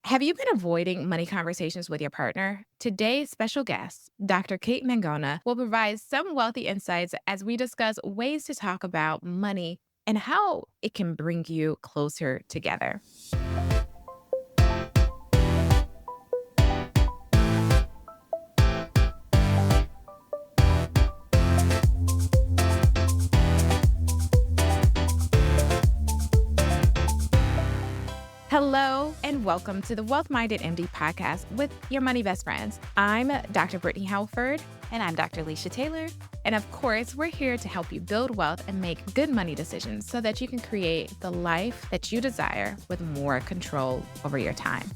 Have you been avoiding money conversations with your partner? Today's special guest, Dr. Kate Mangona, will provide some wealthy insights as we discuss ways to talk about money and how it can bring you closer together. Hello, and welcome to the Wealth Minded MD podcast with your money best friends. I'm Dr. Brittne Halford. And I'm Dr. Lisha Taylor. And of course, we're here to help you build wealth and make good money decisions so that you can create the life that you desire with more control over your time.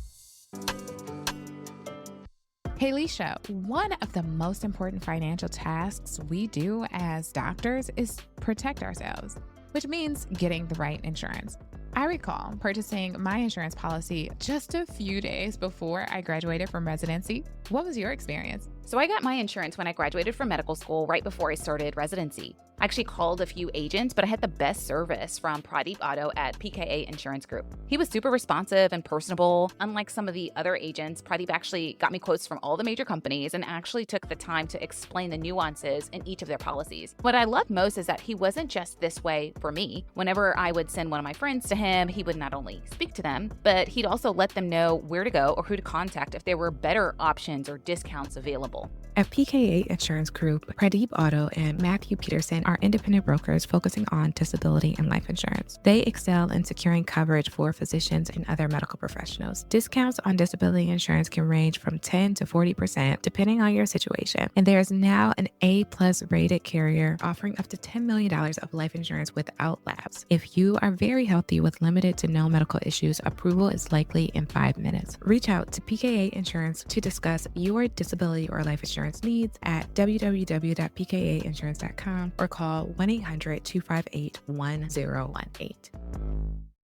Hey, Lisha, one of the most important financial tasks we do as doctors is protect ourselves, which means getting the right insurance. I recall purchasing my insurance policy just a few days before I graduated from residency. What was your experience? So I got my insurance when I graduated from medical school right before I started residency. I actually called a few agents, but I had the best service from Pradeep Auto at PKA Insurance Group. He was super responsive and personable. Unlike some of the other agents, Pradeep actually got me quotes from all the major companies and actually took the time to explain the nuances in each of their policies. What I love most is that he wasn't just this way for me. Whenever I would send one of my friends to him, he would not only speak to them, but he'd also let them know where to go or who to contact if there were better options or discounts available. At PKA Insurance Group, Pradeep Auto and Matthew Peterson are independent brokers focusing on disability and life insurance. They excel in securing coverage for physicians and other medical professionals. Discounts on disability insurance can range from 10 to 40% depending on your situation. And there is now an A-plus rated carrier offering up to $10 million of life insurance without lapse. If you are very healthy with limited to no medical issues, approval is likely in 5 minutes. Reach out to PKA Insurance to discuss your disability or life insurance needs at www.pkainsurance.com or call 1-800-258-1018.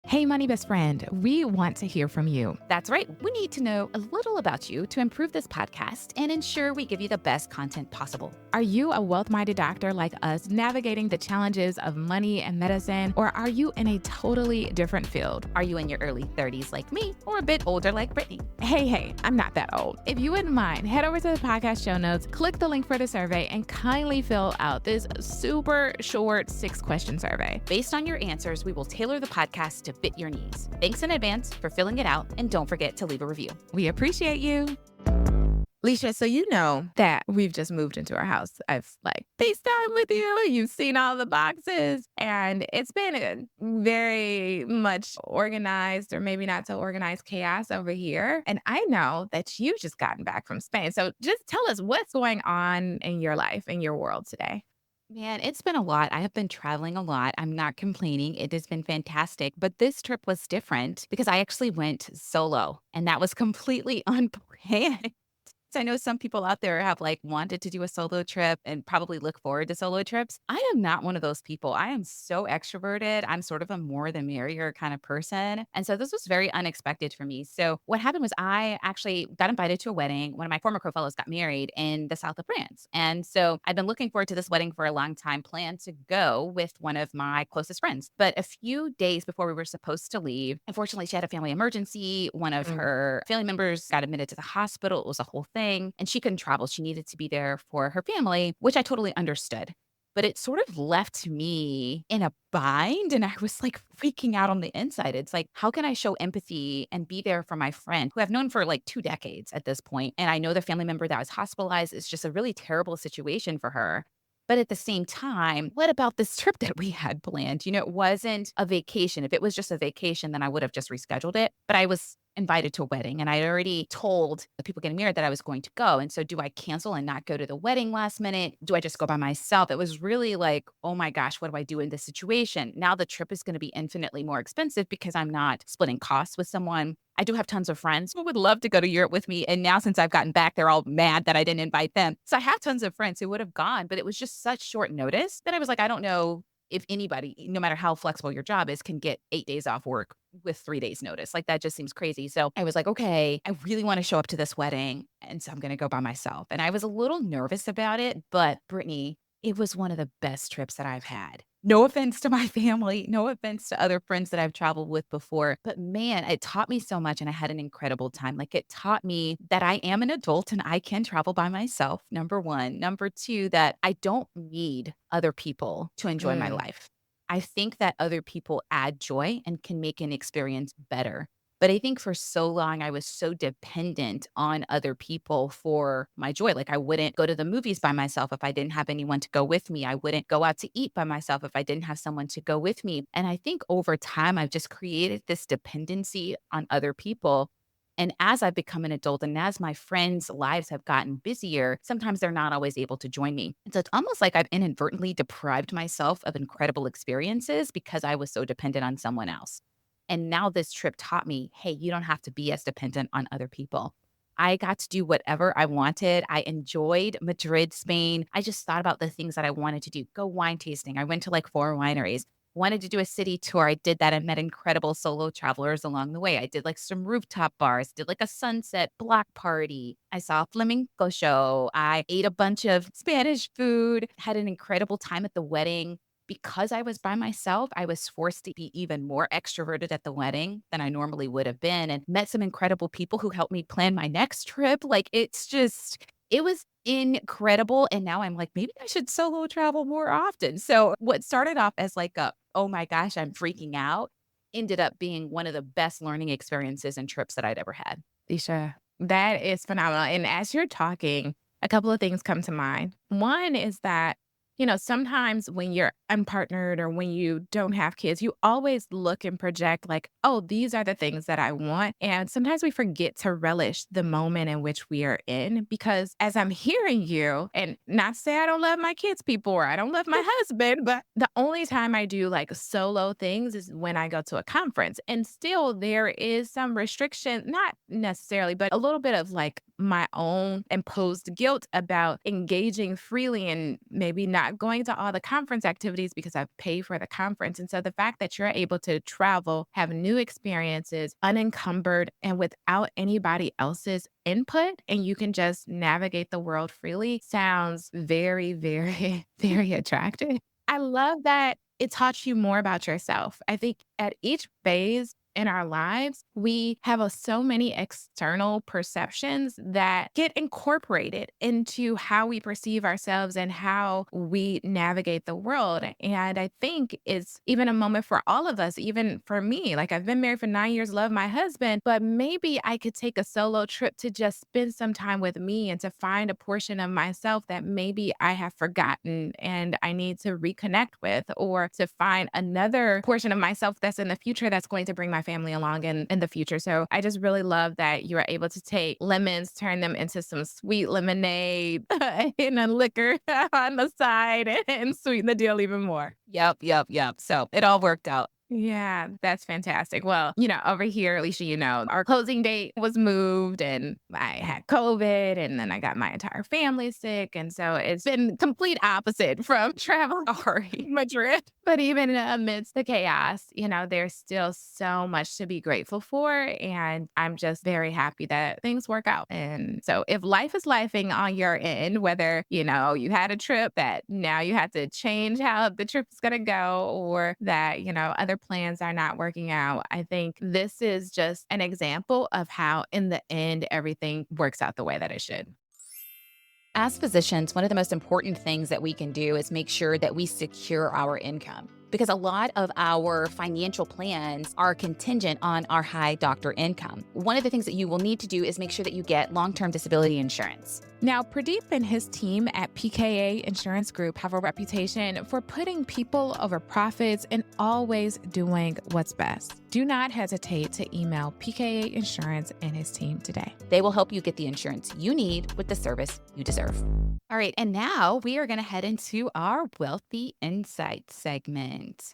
Hey, money best friend, we want to hear from you. That's right. We need to know a little about you to improve this podcast and ensure we give you the best content possible. Are you a wealth-minded doctor like us navigating the challenges of money and medicine, or are you in a totally different field? Are you in your early 30s like me or a bit older like Brittne? Hey, I'm not that old. If you wouldn't mind, head over to the podcast show notes, click the link for the survey, and kindly fill out this super short 6-question survey. Based on your answers, we will tailor the podcast to fit your needs. Thanks in advance for filling it out, and don't forget to leave a review. We appreciate you. Lisha, so you know that we've just moved into our house. I've FaceTime with you. You've seen all the boxes, and it's been a very much organized or maybe not so organized chaos over here. And I know that you've just gotten back from Spain. So just tell us what's going on in your life, in your world today. Man, it's been a lot. I have been traveling a lot. I'm not complaining. It has been fantastic. But this trip was different because I actually went solo and that was completely unplanned. So I know some people out there have wanted to do a solo trip and probably look forward to solo trips. I am not one of those people. I am so extroverted. I'm sort of a more the merrier kind of person. And so this was very unexpected for me. So what happened was I actually got invited to a wedding. One of my former co-fellows got married in the south of France. And so I'd been looking forward to this wedding for a long time, planned to go with one of my closest friends. But a few days before we were supposed to leave, unfortunately, she had a family emergency. One of her family members got admitted to the hospital. It was a whole thing and she couldn't travel. She needed to be there for her family, which I totally understood. But it sort of left me in a bind and I was freaking out on the inside. It's like, how can I show empathy and be there for my friend who I've known for 2 decades at this point? And I know the family member that was hospitalized is just a really terrible situation for her. But at the same time, what about this trip that we had planned? It wasn't a vacation. If it was just a vacation, then I would have just rescheduled it. But I was invited to a wedding and I'd already told the people getting married that I was going to go. And so do I cancel and not go to the wedding last minute? Do I just go by myself? It was really oh my gosh, what do I do in this situation? Now the trip is going to be infinitely more expensive because I'm not splitting costs with someone. I do have tons of friends who would love to go to Europe with me. And now since I've gotten back, they're all mad that I didn't invite them. So I have tons of friends who would have gone, but it was just such short notice that I was I don't know if anybody, no matter how flexible your job is, can get 8 days off work with 3 days notice. That just seems crazy. So I was okay, I really want to show up to this wedding. And so I'm going to go by myself. And I was a little nervous about it, but Brittne, it was one of the best trips that I've had. No offense to my family, no offense to other friends that I've traveled with before, but man, it taught me so much and I had an incredible time. Like it taught me that I am an adult and I can travel by myself, number 1. Number 2, that I don't need other people to enjoy my Mm. life. I think that other people add joy and can make an experience better. But I think for so long, I was so dependent on other people for my joy. Like, I wouldn't go to the movies by myself if I didn't have anyone to go with me. I wouldn't go out to eat by myself if I didn't have someone to go with me. And I think over time, I've just created this dependency on other people. And as I've become an adult and as my friends' lives have gotten busier, sometimes they're not always able to join me. And so it's almost like I've inadvertently deprived myself of incredible experiences because I was so dependent on someone else. And now this trip taught me, hey, you don't have to be as dependent on other people. I got to do whatever I wanted. I enjoyed Madrid, Spain. I just thought about the things that I wanted to do. Go wine tasting. I went to like 4 wineries. Wanted to do a city tour. I did that and met incredible solo travelers along the way. I did like some rooftop bars, did like a sunset block party. I saw a flamenco show. I ate a bunch of Spanish food, had an incredible time at the wedding. Because I was by myself, I was forced to be even more extroverted at the wedding than I normally would have been and met some incredible people who helped me plan my next trip. Like, it's just, it was incredible. And now I'm like, maybe I should solo travel more often. So, what started off as like a, oh my gosh, I'm freaking out, ended up being one of the best learning experiences and trips that I'd ever had. Lisha, that is phenomenal. And as you're talking, a couple of things come to mind. One is that, sometimes when you're unpartnered or when you don't have kids, you always look and project like, oh, these are the things that I want. And sometimes we forget to relish the moment in which we are in because as I'm hearing you, and not to say I don't love my kids, people, or I don't love my husband, but the only time I do like solo things is when I go to a conference. And still, there is some restriction, not necessarily, but a little bit of like my own imposed guilt about engaging freely and maybe not going to all the conference activities because I've paid for the conference. And so the fact that you're able to travel, have new experiences, unencumbered and without anybody else's input, and you can just navigate the world freely sounds very, very, very attractive. I love that it taught you more about yourself. I think at each phase in our lives, we have so many external perceptions that get incorporated into how we perceive ourselves and how we navigate the world. And I think it's even a moment for all of us, even for me. Like I've been married for 9 years, love my husband, but maybe I could take a solo trip to just spend some time with me and to find a portion of myself that maybe I have forgotten and I need to reconnect with, or to find another portion of myself that's in the future that's going to bring my family along in the future. So I just really love that you are able to take lemons, turn them into some sweet lemonade and a liquor on the side and sweeten the deal even more. Yep, yep, yep. So it all worked out. Yeah, that's fantastic. Well, over here, Alicia, our closing date was moved and I had COVID and then I got my entire family sick. And so it's been complete opposite from traveling Sorry. Madrid. But even amidst the chaos, there's still so much to be grateful for. And I'm just very happy that things work out. And so if life is lifing on your end, whether, you had a trip that now you have to change how the trip is going to go, or that, other plans are not working out, I think this is just an example of how in the end, everything works out the way that it should. As physicians, one of the most important things that we can do is make sure that we secure our income because a lot of our financial plans are contingent on our high doctor income. One of the things that you will need to do is make sure that you get long-term disability insurance. Now, Pradeep and his team at PKA Insurance Group have a reputation for putting people over profits and always doing what's best. Do not hesitate to email PKA Insurance and his team today. They will help you get the insurance you need with the service you deserve. All right, and now we are going to head into our Wealthy Insight segment.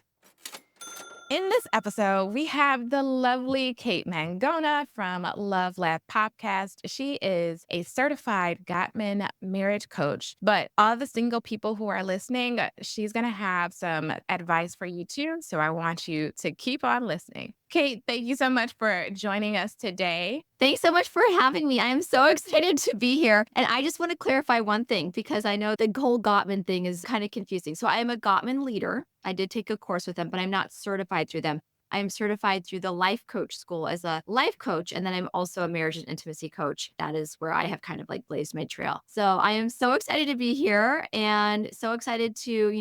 In this episode, we have the lovely Kate Mangona from Love Lab Podcast. She is a certified Gottman marriage coach, but all the single people who are listening, she's going to have some advice for you too. So I want you to keep on listening. Kate, thank you so much for joining us today. Thanks so much for having me. I am so excited to be here. And I just want to clarify one thing because I know the whole Gottman thing is kind of confusing. So I am a Gottman leader. I did take a course with them, but I'm not certified through them. I am certified through the life coach school as a life coach. And then I'm also a marriage and intimacy coach. That is where I have kind of like blazed my trail. So I am so excited to be here and so excited to,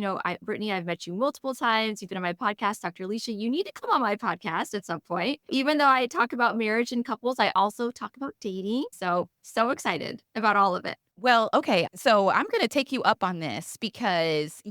Brittne, I've met you multiple times. You've been on my podcast, Dr. Lisha. You need to come on my podcast at some point. Even though I talk about marriage and couples, I also talk about dating. So excited about all of it. Well, okay. So I'm going to take you up on this because,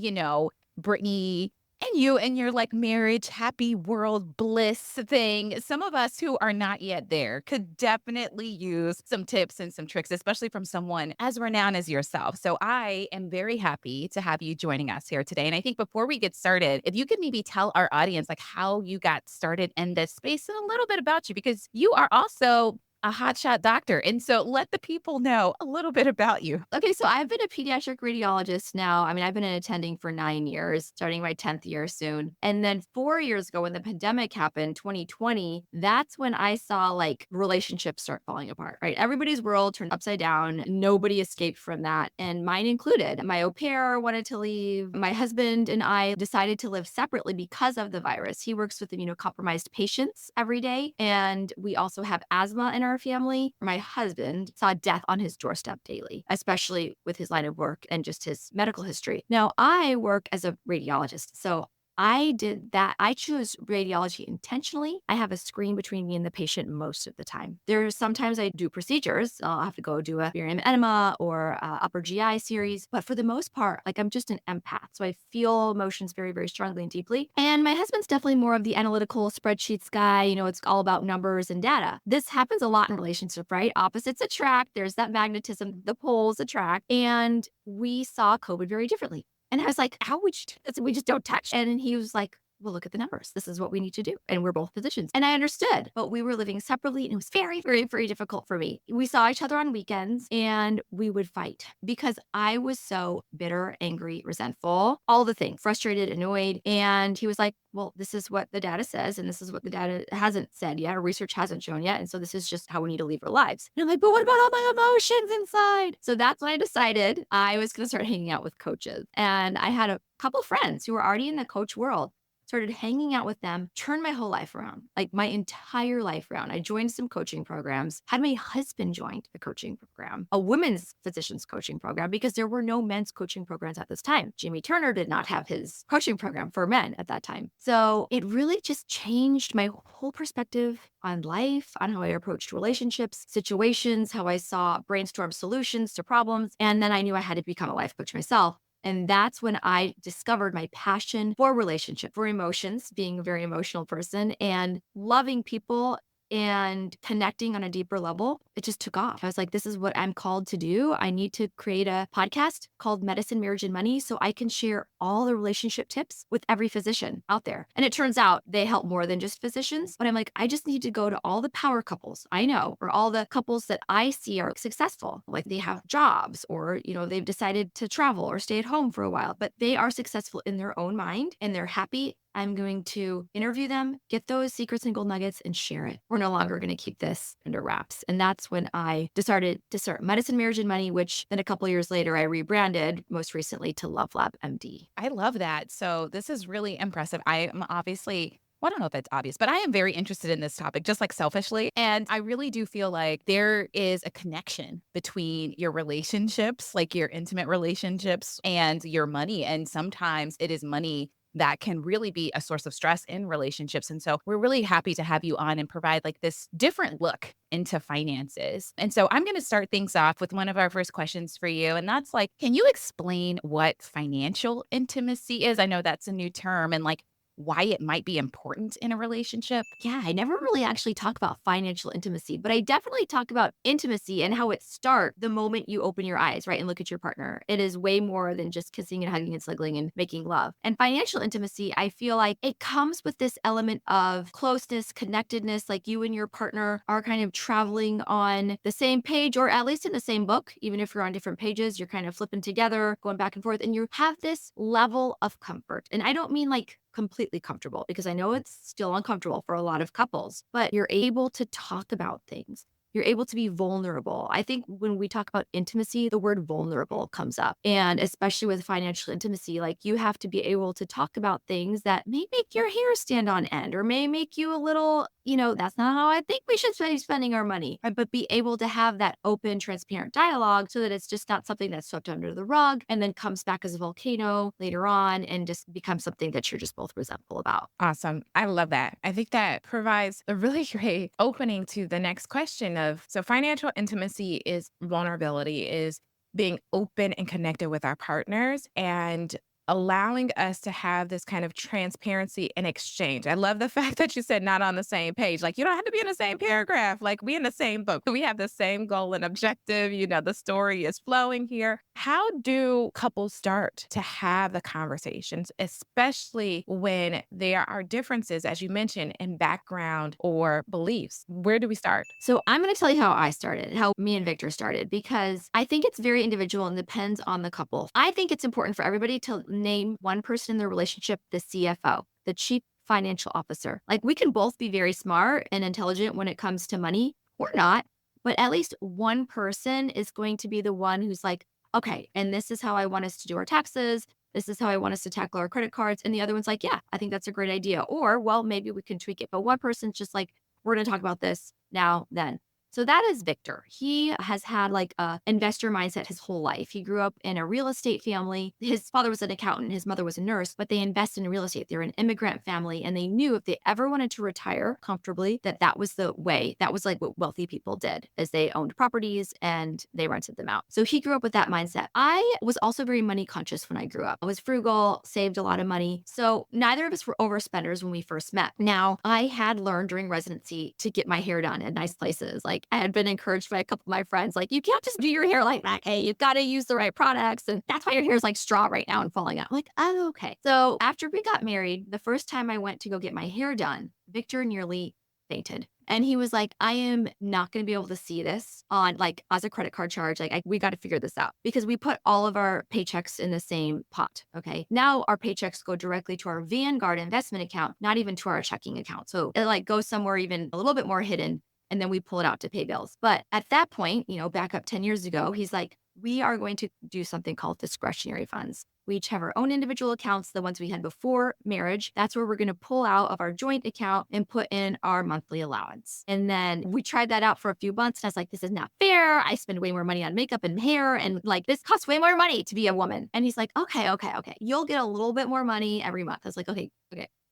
Brittany and you and your like marriage, happy world bliss thing. Some of us who are not yet there could definitely use some tips and some tricks, especially from someone as renowned as yourself. So I am very happy to have you joining us here today. And I think before we get started, if you could maybe tell our audience like how you got started in this space and a little bit about you, because you are also a hotshot doctor. And so let the people know a little bit about you. Okay, so I've been a pediatric radiologist now. I mean, I've been in attending for 9 years, starting my 10th year soon. And then 4 years ago, when the pandemic happened, 2020, that's when I saw like relationships start falling apart, right? Everybody's world turned upside down. Nobody escaped from that, and mine included. My au pair wanted to leave. My husband and I decided to live separately because of the virus. He works with immunocompromised patients every day. And we also have asthma in our family. My husband saw death on his doorstep daily, especially with his line of work and just his medical history. Now, I work as a radiologist. So I did that. I chose radiology intentionally. I have a screen between me and the patient most of the time. There's sometimes I do procedures. I'll have to go do a barium enema or upper GI series. But for the most part, like I'm just an empath. So I feel emotions very, very strongly and deeply. And my husband's definitely more of the analytical spreadsheets guy. It's all about numbers and data. This happens a lot in relationship, right? Opposites attract. There's that magnetism, the poles attract. And we saw COVID very differently. And I was like, how would you do this? We just don't touch. And he was like, well, look at the numbers. This is what we need to do. And we're both physicians. And I understood, but we were living separately and it was very, very, very difficult for me. We saw each other on weekends and we would fight because I was so bitter, angry, resentful, all the things, frustrated, annoyed. And he was like, well, this is what the data says. And this is what the data hasn't said yet, or research hasn't shown yet. And so this is just how we need to live our lives. And I'm like, but what about all my emotions inside? So that's when I decided I was going to start hanging out with coaches. And I had a couple friends who were already in the coach world. Started hanging out with them, turned my whole life around, like my entire life around. I joined some coaching programs, had my husband join the coaching program, a women's physician's coaching program, because there were no men's coaching programs at this time. Jimmy Turner did not have his coaching program for men at that time. So it really just changed my whole perspective on life, on how I approached relationships, situations, how I saw brainstorm solutions to problems. And then I knew I had to become a life coach myself. And that's when I discovered my passion for relationship, for emotions, being a very emotional person and loving people and connecting on a deeper level. It just took off. I was like, this is what I'm called to do. I need to create a podcast called Medicine, Marriage, and Money so I can share all the relationship tips with every physician out there. And it turns out they help more than just physicians. But I'm like, I just need to go to all the power couples I know, or all the couples that I see are successful. Like they have jobs or, they've decided to travel or stay at home for a while, but they are successful in their own mind and they're happy. I'm going to interview them, get those secrets and gold nuggets, and share it. We're no longer going to keep this under wraps. And that's when I decided to start Medicine, Marriage, and Money, which then a couple of years later, I rebranded most recently to Love Lab MD. I love that. So this is really impressive. I am obviously well, I don't know if it's obvious, but I am very interested in this topic, just like selfishly. And I really do feel like there is a connection between your relationships, like your intimate relationships, and your money. And sometimes it is money that can really be a source of stress in relationships. And so we're really happy to have you on and provide like this different look into finances. And so I'm going to start things off with one of our first questions for you. And that's like, can you explain what financial intimacy is? I know that's a new term and like why it might be important in a relationship. Yeah, I never really actually talk about financial intimacy, but I definitely talk about intimacy and how it starts the moment you open your eyes, right, and look at your partner. It is way more than just kissing and hugging and snuggling and making love. And financial intimacy, I feel like it comes with this element of closeness, connectedness, like you and your partner are kind of traveling on the same page or at least in the same book. Even if you're on different pages, you're kind of flipping together, going back and forth, and you have this level of comfort. And I don't mean like completely comfortable, because I know it's still uncomfortable for a lot of couples, but you're able to talk about things. You're able to be vulnerable. I think when we talk about intimacy, the word vulnerable comes up. And especially with financial intimacy, like you have to be able to talk about things that may make your hair stand on end or may make you a little, that's not how I think we should be spending our money. Right? But be able to have that open, transparent dialogue so that it's just not something that's swept under the rug and then comes back as a volcano later on and just becomes something that you're just both resentful about. Awesome. I love that. I think that provides a really great opening to the next question of so financial intimacy is vulnerability, is being open and connected with our partners and allowing us to have this kind of transparency and exchange. I love the fact that you said not on the same page. Like you don't have to be in the same paragraph. Like we in the same book. We have the same goal and objective. The story is flowing here. How do couples start to have the conversations, especially when there are differences, as you mentioned, in background or beliefs? Where do we start? So I'm going to tell you how I started, how me and Victor started, because I think it's very individual and depends on the couple. I think it's important for everybody to name one person in their relationship the CFO, the chief financial officer. Like we can both be very smart and intelligent when it comes to money or not, but at least one person is going to be the one who's like, okay, and this is how I want us to do our taxes. This is how I want us to tackle our credit cards. And the other one's like, yeah, I think that's a great idea. Or, well, maybe we can tweak it. But one person's just like, we're going to talk about this now, then. So that is Victor. He has had like a investor mindset his whole life. He grew up in a real estate family. His father was an accountant, his mother was a nurse, but they invested in real estate. They're an immigrant family and they knew if they ever wanted to retire comfortably, that was the way. That was like what wealthy people did, is they owned properties and they rented them out. So he grew up with that mindset. I was also very money conscious when I grew up. I was frugal, saved a lot of money. So neither of us were overspenders when we first met. Now, I had learned during residency to get my hair done at nice places. Like I had been encouraged by a couple of my friends, like, you can't just do your hair like that. Hey, you've got to use the right products. And that's why your hair is like straw right now and falling out. I'm like, oh, okay. So after we got married, the first time I went to go get my hair done, Victor nearly fainted. And he was like, I am not going to be able to see this on like as a credit card charge. Like we got to figure this out because we put all of our paychecks in the same pot. Okay. Now our paychecks go directly to our Vanguard investment account, not even to our checking account. So it like goes somewhere even a little bit more hidden. And then we pull it out to pay bills. But at that point, back up 10 years ago, he's like, we are going to do something called discretionary funds. We each have our own individual accounts, the ones we had before marriage. That's where we're going to pull out of our joint account and put in our monthly allowance. And then we tried that out for a few months. And I was like, this is not fair. I spend way more money on makeup and hair. And like, this costs way more money to be a woman. And he's like, okay. You'll get a little bit more money every month. I was like, okay.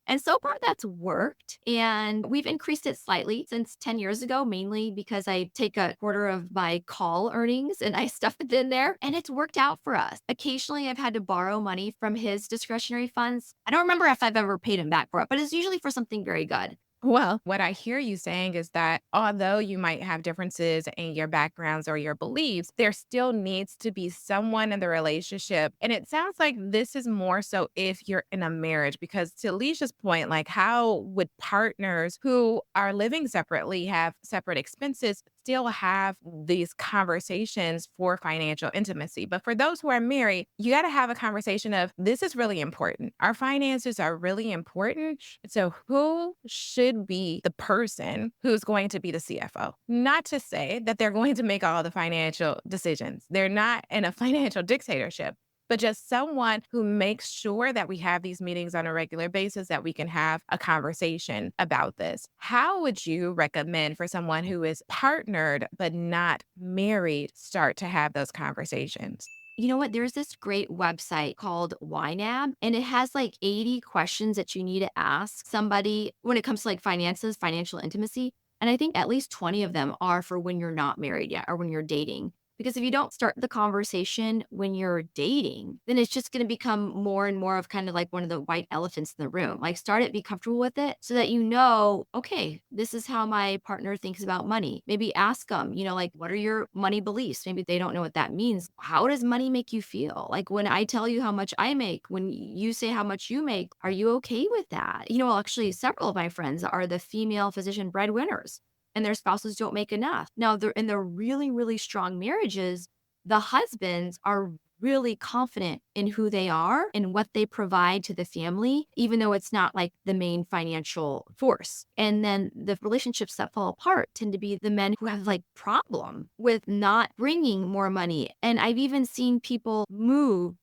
And so far that's worked. And we've increased it slightly since 10 years ago, mainly because I take a quarter of my call earnings and I stuff it in there and it's worked out for us. Occasionally I've had to borrow money from his discretionary funds. I don't remember if I've ever paid him back for it, but it's usually for something very good. Well, what I hear you saying is that although you might have differences in your backgrounds or your beliefs, there still needs to be someone in the relationship. And it sounds like this is more so if you're in a marriage, because to Lisha's point, like how would partners who are living separately have separate expenses still have these conversations for financial intimacy? But for those who are married, you got to have a conversation of this is really important. Our finances are really important. So who should be the person who's going to be the CFO? Not to say that they're going to make all the financial decisions. They're not in a financial dictatorship, but just someone who makes sure that we have these meetings on a regular basis, that we can have a conversation about this. How would you recommend for someone who is partnered but not married start to have those conversations? You know what? There's this great website called YNAB, and it has like 80 questions that you need to ask somebody when it comes to like finances, financial intimacy. And I think at least 20 of them are for when you're not married yet or when you're dating. Because if you don't start the conversation when you're dating, then it's just going to become more and more of kind of like one of the white elephants in the room. Like start it, be comfortable with it so that okay, this is how my partner thinks about money. Maybe ask them, like, what are your money beliefs? Maybe they don't know what that means. How does money make you feel? Like when I tell you how much I make, when you say how much you make, are you okay with that? Actually, several of my friends are the female physician breadwinners and their spouses don't make enough. Now, they're in the really, really strong marriages, the husbands are really confident in who they are and what they provide to the family, even though it's not like the main financial force. And then the relationships that fall apart tend to be the men who have like problem with not bringing more money. And I've even seen people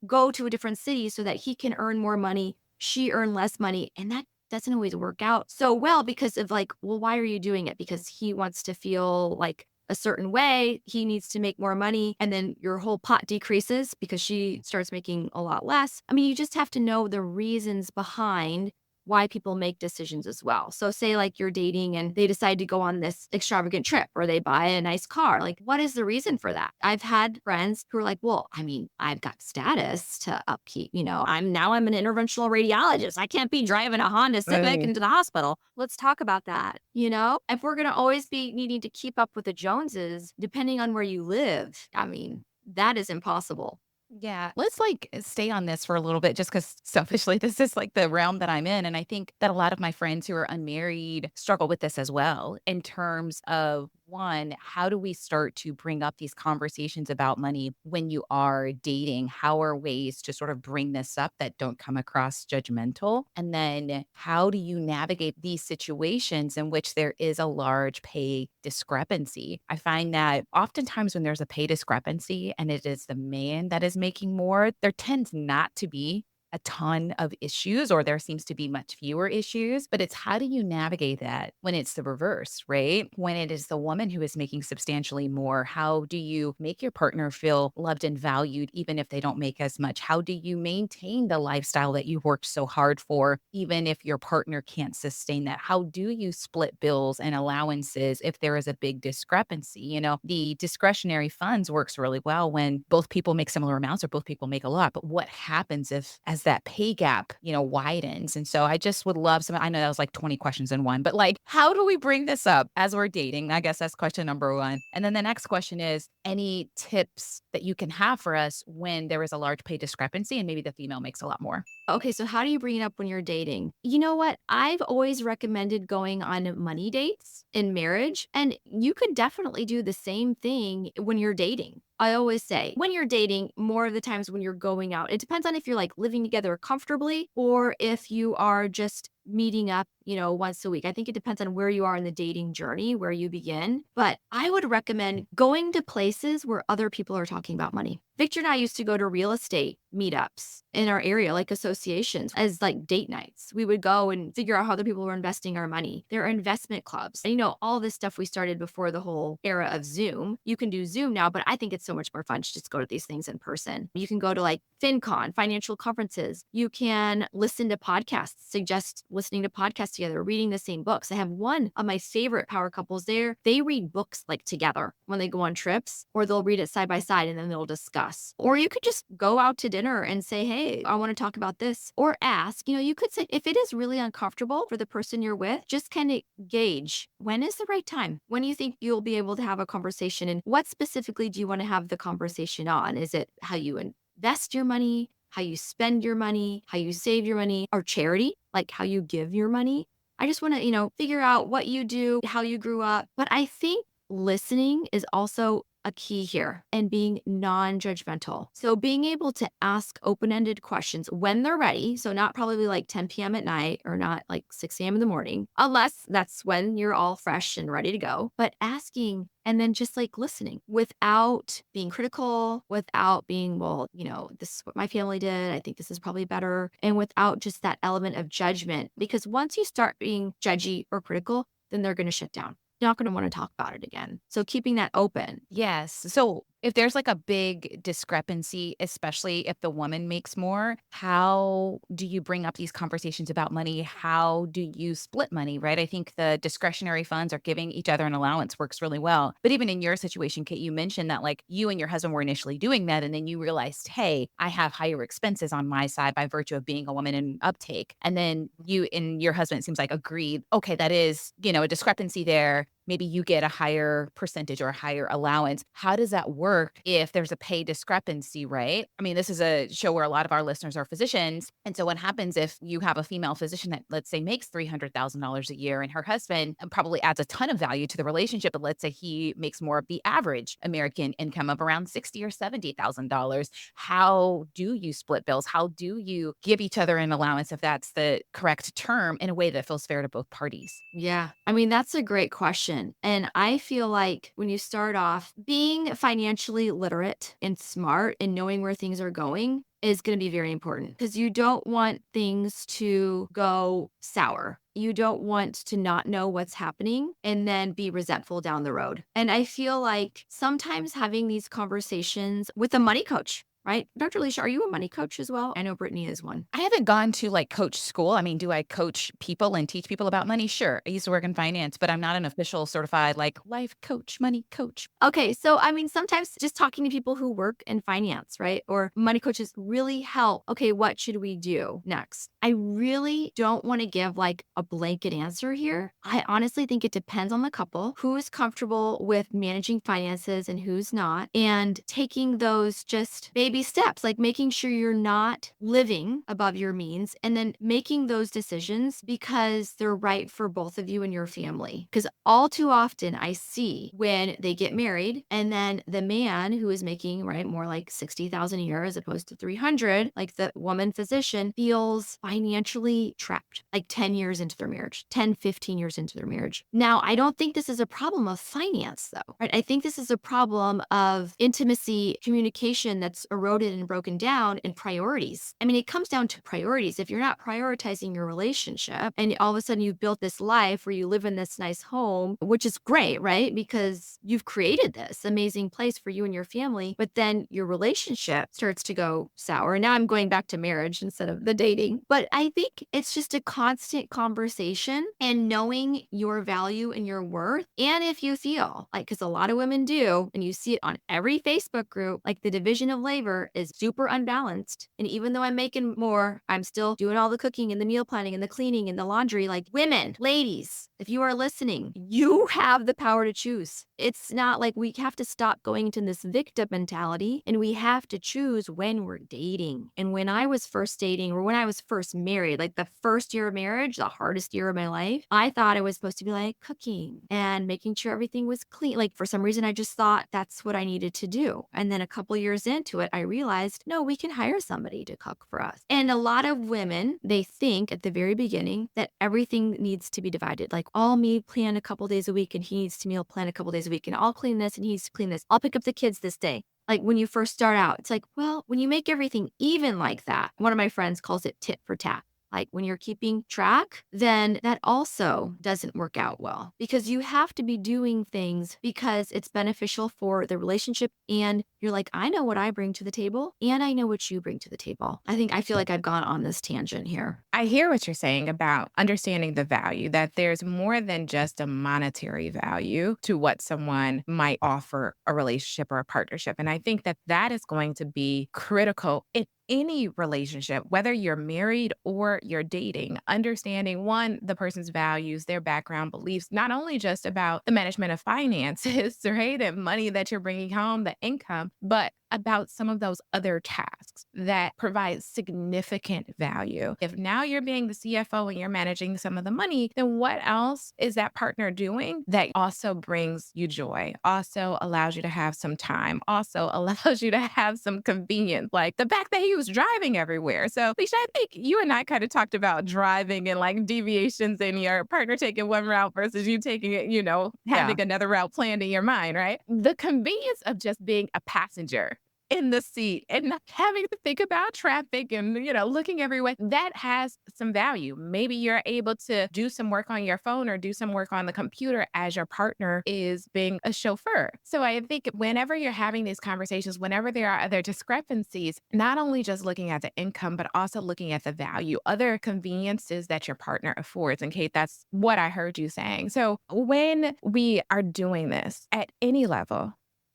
go to a different city so that he can earn more money, she earn less money. And that doesn't always work out so well because of like, well, why are you doing it? Because he wants to feel like a certain way, he needs to make more money, and then your whole pot decreases because she starts making a lot less. I mean, you just have to know the reasons behind why people make decisions as well. So say like you're dating and they decide to go on this extravagant trip or they buy a nice car. Like what is the reason for that? I've had friends who are like, well, I mean, I've got status to upkeep, I'm an interventional radiologist. I can't be driving a Honda Civic Right. into the hospital. Let's talk about that. If we're going to always be needing to keep up with the Joneses, depending on where you live, I mean, that is impossible. Yeah, let's like stay on this for a little bit just because selfishly, this is like the realm that I'm in. And I think that a lot of my friends who are unmarried struggle with this as well, in terms of one, how do we start to bring up these conversations about money when you are dating? How are ways to sort of bring this up that don't come across judgmental? And then how do you navigate these situations in which there is a large pay discrepancy? I find that oftentimes when there's a pay discrepancy and it is the man that is making more, there tends not to be a ton of issues, or there seems to be much fewer issues. But it's how do you navigate that when it's the reverse, right? When it is the woman who is making substantially more, how do you make your partner feel loved and valued, even if they don't make as much? How do you maintain the lifestyle that you've worked so hard for, even if your partner can't sustain that? How do you split bills and allowances if there is a big discrepancy? The discretionary funds works really well when both people make similar amounts or both people make a lot. But what happens if, as that pay gap, widens? And so I just would love I know that was like 20 questions in one, but like, how do we bring this up as we're dating? I guess that's question number one. And then the next question is any tips that you can have for us when there is a large pay discrepancy and maybe the female makes a lot more? Okay, so how do you bring it up when you're dating? You know what? I've always recommended going on money dates in marriage, and you could definitely do the same thing when you're dating. I always say when you're dating, more of the times when you're going out, it depends on if you're like living together comfortably or if you are just meeting up, once a week. I think it depends on where you are in the dating journey, where you begin. But I would recommend going to places where other people are talking about money. Victor and I used to go to real estate meetups in our area, like associations, as like date nights. We would go and figure out how other people were investing our money. There are investment clubs. And all this stuff we started before the whole era of Zoom. You can do Zoom now, but I think it's so much more fun to just go to these things in person. You can go to like FinCon, financial conferences. You can listen to podcasts, suggest listening to podcasts together, reading the same books. I have one of my favorite power couples there. They read books like together when they go on trips, or they'll read it side by side and then they'll discuss. Or you could just go out to dinner and say, hey, I want to talk about this. Or ask, you could say, if it is really uncomfortable for the person you're with, just kind of gauge when is the right time? When do you think you'll be able to have a conversation? And what specifically do you want to have the conversation on? Is it how you invest your money, how you spend your money, how you save your money, or charity, like how you give your money? I just want to, figure out what you do, how you grew up. But I think listening is also a key here, and being non-judgmental. So being able to ask open-ended questions when they're ready. So not probably like 10 p.m. at night or not like 6 a.m. in the morning, unless that's when you're all fresh and ready to go. But asking and then just like listening without being critical, without being, well, this is what my family did. I think this is probably better. And without just that element of judgment. Because once you start being judgy or critical, then they're going to shut down. You're not going to want to talk about it again. So keeping that open. Yes. So if there's like a big discrepancy, especially if the woman makes more, how do you bring up these conversations about money? How do you split money, right? I think the discretionary funds or giving each other an allowance works really well. But even in your situation, Kate, you mentioned that like you and your husband were initially doing that. And then you realized, hey, I have higher expenses on my side by virtue of being a woman in uptake. And then you and your husband, it seems like, agreed, okay, that is, a discrepancy there. maybe you get a higher percentage or a higher allowance. How does that work if there's a pay discrepancy, right? I mean, this is a show where a lot of our listeners are physicians. And so what happens if you have a female physician that, let's say, makes $300,000 a year and her husband probably adds a ton of value to the relationship, but let's say he makes more of the average American income of around $60,000 or $70,000. How do you split bills? How do you give each other an allowance, if that's the correct term, in a way that feels fair to both parties? Yeah. I mean, that's a great question. And I feel like when you start off, being financially literate and smart and knowing where things are going is going to be very important because you don't want things to go sour. You don't want to not know what's happening and then be resentful down the road. And I feel like sometimes having these conversations with a money coach, right? Dr. Lisha, are you a money coach as well? I know Brittne is one. I haven't gone to like coach school. I mean, do I coach people and teach people about money? Sure. I used to work in finance, but I'm not an official certified like life coach, money coach. Okay, so I mean, sometimes just talking to people who work in finance, right? Or money coaches really help. Okay, what should we do next? I really don't want to give like a blanket answer here. I honestly think it depends on the couple, who is comfortable with managing finances and who's not, and taking those just baby steps, like making sure you're not living above your means and then making those decisions because they're right for both of you and your family. Because all too often I see when they get married and then the man who is making, right, more like 60,000 a year as opposed to 300, like the woman physician feels financially trapped, like 10 years into their marriage, 10, 15 years into their marriage. Now, I don't think this is a problem of finance though, right? I think this is a problem of intimacy, communication that's eroded and broken down, and priorities. I mean, it comes down to priorities. If you're not prioritizing your relationship and all of a sudden you've built this life where you live in this nice home, which is great, right? Because you've created this amazing place for you and your family, but then your relationship starts to go sour. And now I'm going back to marriage instead of the dating. But I think it's just a constant conversation and knowing your value and your worth. And if you feel like, because a lot of women do, and you see it on every Facebook group, like the division of labor is super unbalanced. And even though I'm making more, I'm still doing all the cooking and the meal planning and the cleaning and the laundry. Like women, ladies, if you are listening, you have the power to choose. It's not like we have to stop going into this victim mentality and we have to choose when we're dating. And when I was first dating or when I was first married, like the first year of marriage, the hardest year of my life, I thought it was supposed to be like cooking and making sure everything was clean. Like for some reason, I just thought that's what I needed to do. And then a couple years into it, I realized, no, we can hire somebody to cook for us. And a lot of women, they think at the very beginning that everything needs to be divided. Like I'll meal plan a couple days a week and he needs to meal plan a couple days a week and I'll clean this and he needs to clean this. I'll pick up the kids this day. Like when you first start out, it's like, well, when you make everything even like that, one of my friends calls it tit for tat. Like when you're keeping track, then that also doesn't work out well because you have to be doing things because it's beneficial for the relationship. And you're like, I know what I bring to the table and I know what you bring to the table. I feel like I've gone on this tangent here. I hear what you're saying about understanding the value, that there's more than just a monetary value to what someone might offer a relationship or a partnership. And I think that that is going to be critical in any relationship, whether you're married or you're dating, understanding one, the person's values, their background beliefs, not only just about the management of finances, right, and money that you're bringing home, the income, but about some of those other tasks that provide significant value. If now you're being the CFO and you're managing some of the money, then what else is that partner doing that also brings you joy, also allows you to have some time, also allows you to have some convenience, like the fact that he was driving everywhere. So, Lisha, I think you and I kind of talked about driving and like deviations in your partner taking one route versus you taking it, having another route planned in your mind, right? The convenience of just being a passenger in the seat and not having to think about traffic and, looking everywhere, that has some value. Maybe you're able to do some work on your phone or do some work on the computer as your partner is being a chauffeur. So I think whenever you're having these conversations, whenever there are other discrepancies, not only just looking at the income, but also looking at the value, other conveniences that your partner affords. And Kate, that's what I heard you saying. So when we are doing this at any level,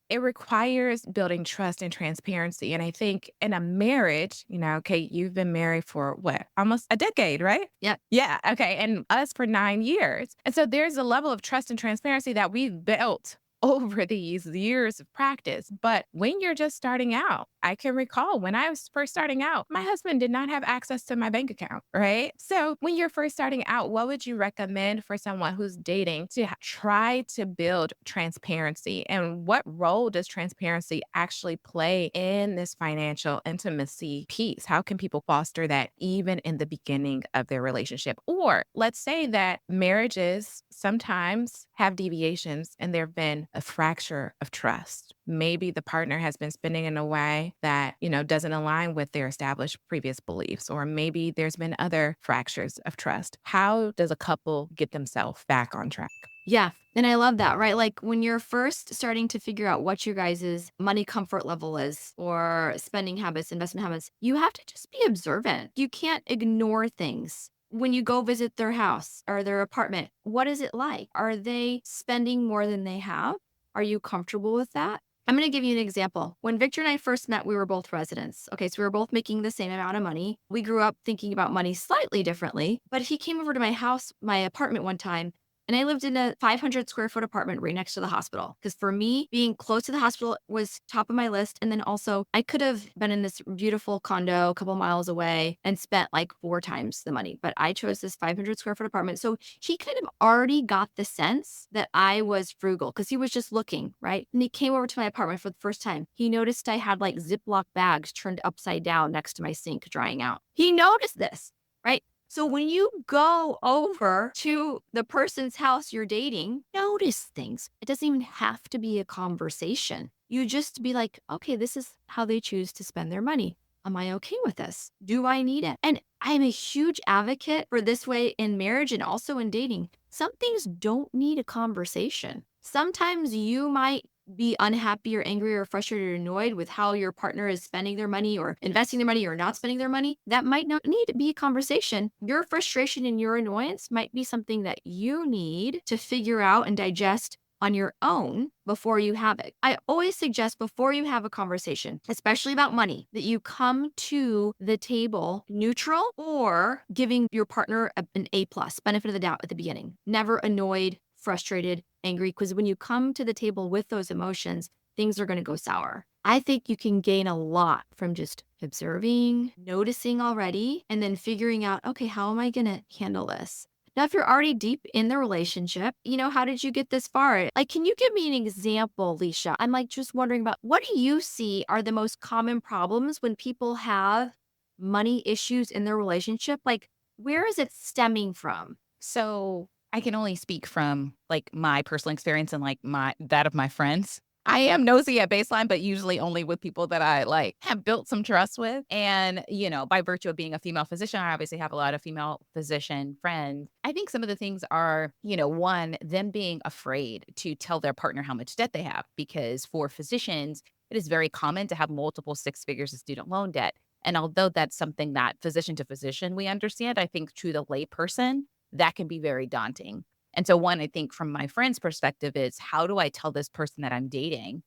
it requires building trust and transparency. And I think in a marriage, okay, you've been married for what, almost a decade, right? Yep. Yeah. Okay. And us for 9 years. And so there's a level of trust and transparency that we've built over these years of practice. But when you're just starting out, I can recall when I was first starting out, my husband did not have access to my bank account, right? So when you're first starting out, what would you recommend for someone who's dating to try to build transparency? And what role does transparency actually play in this financial intimacy piece? How can people foster that even in the beginning of their relationship? Or let's say that marriages sometimes have deviations and there have been a fracture of trust. Maybe the partner has been spending in a way that, doesn't align with their established previous beliefs, or maybe there's been other fractures of trust. How does a couple get themselves back on track? Yeah. And I love that, right? Like when you're first starting to figure out what your guys' money comfort level is or spending habits, investment habits, you have to just be observant. You can't ignore things. When you go visit their house or their apartment, what is it like? Are they spending more than they have? Are you comfortable with that? I'm going to give you an example. When Victor and I first met, we were both residents. Okay, so we were both making the same amount of money. We grew up thinking about money slightly differently, but he came over to my house, my apartment one time, and I lived in a 500 square foot apartment right next to the hospital. Because for me, being close to the hospital was top of my list. And then also, I could have been in this beautiful condo a couple miles away and spent like 4 times the money. But I chose this 500 square foot apartment. So he kind of already got the sense that I was frugal because he was just looking, right? And he came over to my apartment for the first time. He noticed I had like Ziploc bags turned upside down next to my sink drying out. He noticed this, right? So when you go over to the person's house you're dating, notice things. It doesn't even have to be a conversation. You just be like, okay, this is how they choose to spend their money. Am I okay with this? Do I need it? And I'm a huge advocate for this way in marriage and also in dating. Some things don't need a conversation. Sometimes you might be unhappy or angry or frustrated or annoyed with how your partner is spending their money or investing their money or not spending their money, that might not need to be a conversation. Your frustration and your annoyance might be something that you need to figure out and digest on your own before you have it. I always suggest before you have a conversation, especially about money, that you come to the table neutral or giving your partner an A plus, benefit of the doubt at the beginning. Never annoyed, frustrated, angry, because when you come to the table with those emotions, things are going to go sour. I think you can gain a lot from just observing, noticing already, and then figuring out, okay, how am I going to handle this? Now, if you're already deep in the relationship, how did you get this far? Like, can you give me an example, Lisha? I'm like just wondering about what do you see are the most common problems when people have money issues in their relationship? Like, where is it stemming from? So I can only speak from like my personal experience and like that of my friends. I am nosy at baseline, but usually only with people that I like have built some trust with. And, by virtue of being a female physician, I obviously have a lot of female physician friends. I think some of the things are, one, them being afraid to tell their partner how much debt they have, because for physicians, it is very common to have multiple six figures of student loan debt. And although that's something that physician to physician we understand, I think to the lay person, that can be very daunting. And so one, I think from my friend's perspective is how do I tell this person that I'm dating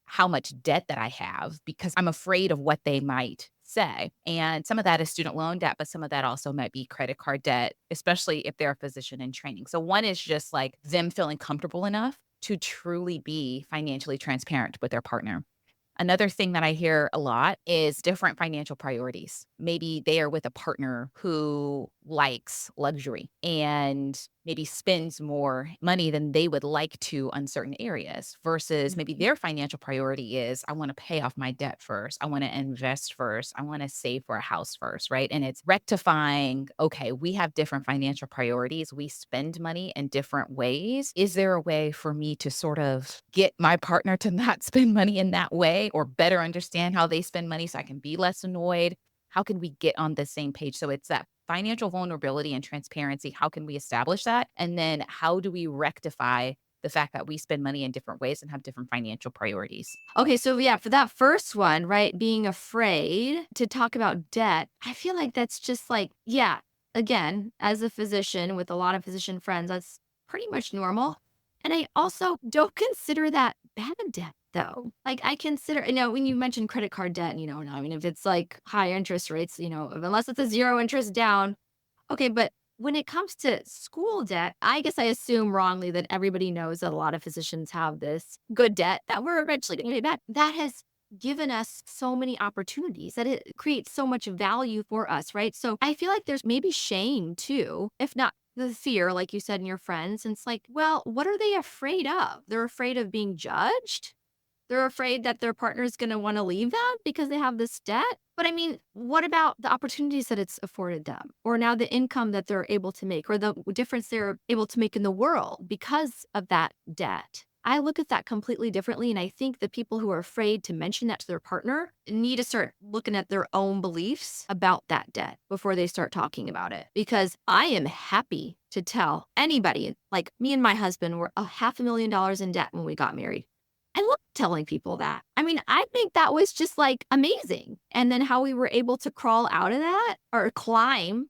how much debt that I have because I'm afraid of what they might say. And some of that is student loan debt, but some of that also might be credit card debt, especially if they're a physician in training. So one is just like them feeling comfortable enough to truly be financially transparent with their partner. Another thing that I hear a lot is different financial priorities. Maybe they are with a partner who likes luxury and maybe spends more money than they would like to on certain areas versus maybe their financial priority is I want to pay off my debt first. I want to invest first. I want to save for a house first, right? And it's rectifying, okay, we have different financial priorities. We spend money in different ways. Is there a way for me to sort of get my partner to not spend money in that way or better understand how they spend money so I can be less annoyed? How can we get on the same page? So it's that financial vulnerability and transparency. How can we establish that? And then how do we rectify the fact that we spend money in different ways and have different financial priorities? Okay, so yeah, for that first one, right, being afraid to talk about debt, I feel like that's just like, yeah, again, as a physician with a lot of physician friends, that's pretty much normal. And I also don't consider that bad debt though. Like I consider, when you mentioned credit card debt, I mean, if it's like high interest rates, unless it's a zero interest down, okay, but when it comes to school debt, I guess I assume wrongly that everybody knows that a lot of physicians have this good debt that we're eventually going to pay back. That has given us so many opportunities that it creates so much value for us, right? So I feel like there's maybe shame too, if not the fear, like you said, in your friends. And it's like, well, what are they afraid of? They're afraid of being judged. They're afraid that their partner is gonna wanna leave them because they have this debt. But I mean, what about the opportunities that it's afforded them? Or now the income that they're able to make or the difference they're able to make in the world because of that debt? I look at that completely differently, and I think the people who are afraid to mention that to their partner need to start looking at their own beliefs about that debt before they start talking about it. Because I am happy to tell anybody, like me and my husband were $500,000 in debt when we got married. I love telling people that. I mean, I think that was just like amazing. And then how we were able to crawl out of that or climb,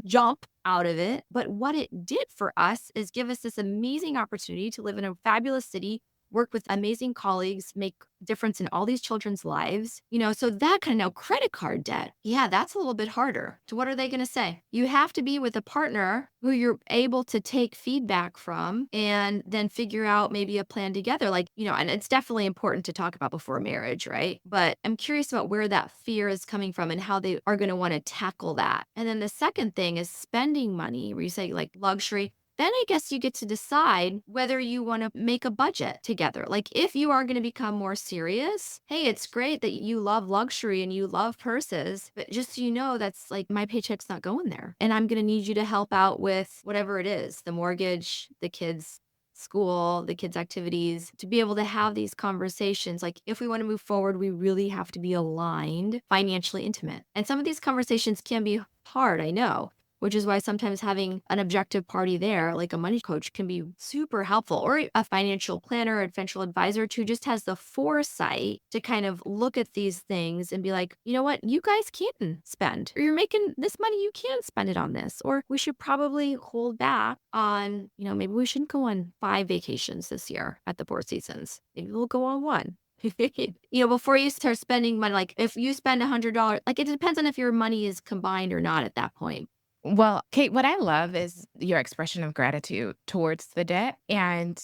jump out of it. But what it did for us is give us this amazing opportunity to live in a fabulous city, work with amazing colleagues, make difference in all these children's lives. So that kind of now credit card debt. Yeah, that's a little bit harder. So what are they going to say? You have to be with a partner who you're able to take feedback from and then figure out maybe a plan together. Like, and it's definitely important to talk about before marriage, right? But I'm curious about where that fear is coming from and how they are going to want to tackle that. And then the second thing is spending money, where you say like luxury. Then I guess you get to decide whether you want to make a budget together. Like if you are going to become more serious, hey, it's great that you love luxury and you love purses, but just so you know, that's like my paycheck's not going there. And I'm going to need you to help out with whatever it is, the mortgage, the kids' school, the kids' activities, to be able to have these conversations. Like if we want to move forward, we really have to be aligned, financially intimate. And some of these conversations can be hard, I know, which is why sometimes having an objective party there, like a money coach, can be super helpful, or a financial planner, a financial advisor who just has the foresight to kind of look at these things and be like, you know what, you guys can spend, or you're making this money, you can spend it on this, or we should probably hold back on, maybe we shouldn't go on 5 vacations this year at the 4 seasons. Maybe we'll go on 1. Before you start spending money, like if you spend $100, like it depends on if your money is combined or not at that point. Well, Kate, what I love is your expression of gratitude towards the debt. And,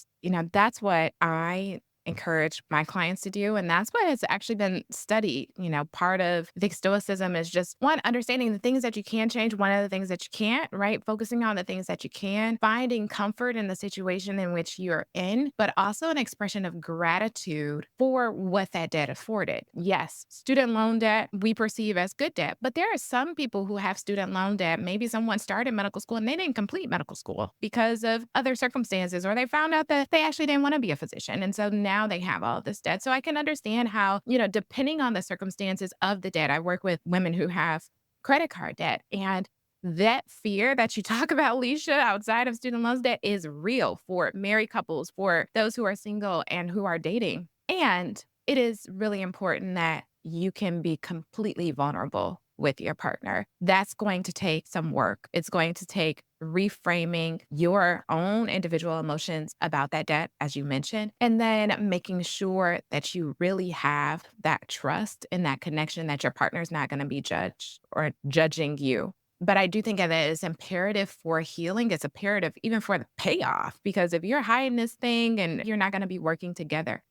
that's what I encourage my clients to do. And that's what has actually been studied. Part of the stoicism is just one, understanding the things that you can change, one of the things that you can't, right? Focusing on the things that you can, finding comfort in the situation in which you're in, but also an expression of gratitude for what that debt afforded. Yes, student loan debt we perceive as good debt, but there are some people who have student loan debt. Maybe someone started medical school and they didn't complete medical school because of other circumstances, or they found out that they actually didn't want to be a physician. And so now they have all this debt. So I can understand how, depending on the circumstances of the debt, I work with women who have credit card debt, and that fear that you talk about, Lisha, outside of student loans debt is real for married couples, for those who are single and who are dating. And it is really important that you can be completely vulnerable with your partner. That's going to take some work. It's going to take reframing your own individual emotions about that debt, as you mentioned, and then making sure that you really have that trust and that connection, that your partner's not going to be judged or judging you. But I do think that it's imperative for healing. It's imperative even for the payoff, because if you're hiding this thing and you're not going to be working together.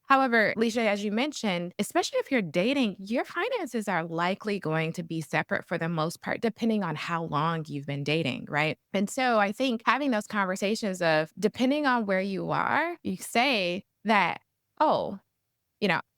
However, Lisha, as you mentioned, especially if you're dating, your finances are likely going to be separate for the most part, depending on how long you've been dating, right? And so I think having those conversations of, depending on where you are, you say that, oh,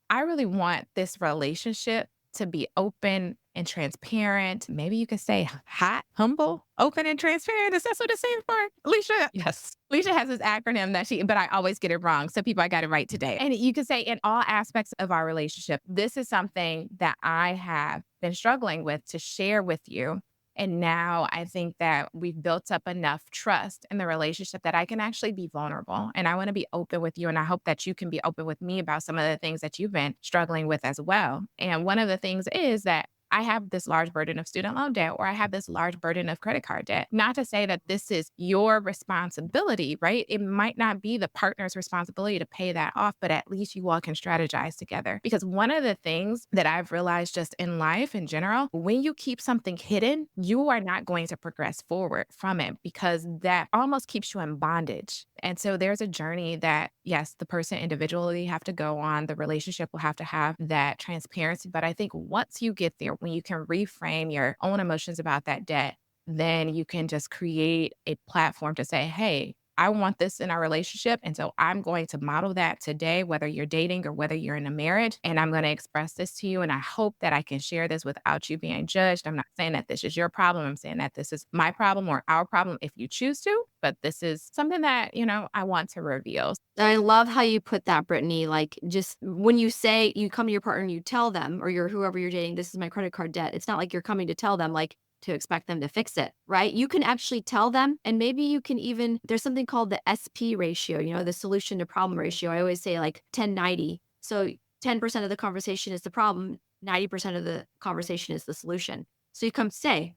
I really want this relationship to be open and transparent. Maybe you could say hot, humble, open, and transparent. Is that what it's saying for? Lisha? Yes. Lisha has this acronym but I always get it wrong. So people, I got it right today. And you could say in all aspects of our relationship, this is something that I have been struggling with to share with you. And now I think that we've built up enough trust in the relationship that I can actually be vulnerable. And I want to be open with you. And I hope that you can be open with me about some of the things that you've been struggling with as well. And one of the things is that I have this large burden of student loan debt, or I have this large burden of credit card debt. Not to say that this is your responsibility, right? It might not be the partner's responsibility to pay that off, but at least you all can strategize together. Because one of the things that I've realized just in life in general, when you keep something hidden, you are not going to progress forward from it because that almost keeps you in bondage. And so there's a journey that, yes, the person individually have to go on, the relationship will have to have that transparency. But I think once you get there, when you can reframe your own emotions about that debt, then you can just create a platform to say, hey, I want this in our relationship. And so I'm going to model that today, whether you're dating or whether you're in a marriage. And I'm going to express this to you. And I hope that I can share this without you being judged. I'm not saying that this is your problem. I'm saying that this is my problem or our problem if you choose to. But this is something that, I want to reveal. I love how you put that, Brittany. Like, just when you say you come to your partner and you tell them, or your whoever you're dating, this is my credit card debt. It's not like you're coming to tell them, like, to expect them to fix it, right? You can actually tell them, and maybe you can even, there's something called the SP ratio, the solution to problem ratio. I always say like 10-90. So 10% of the conversation is the problem, 90% of the conversation is the solution. So you come say,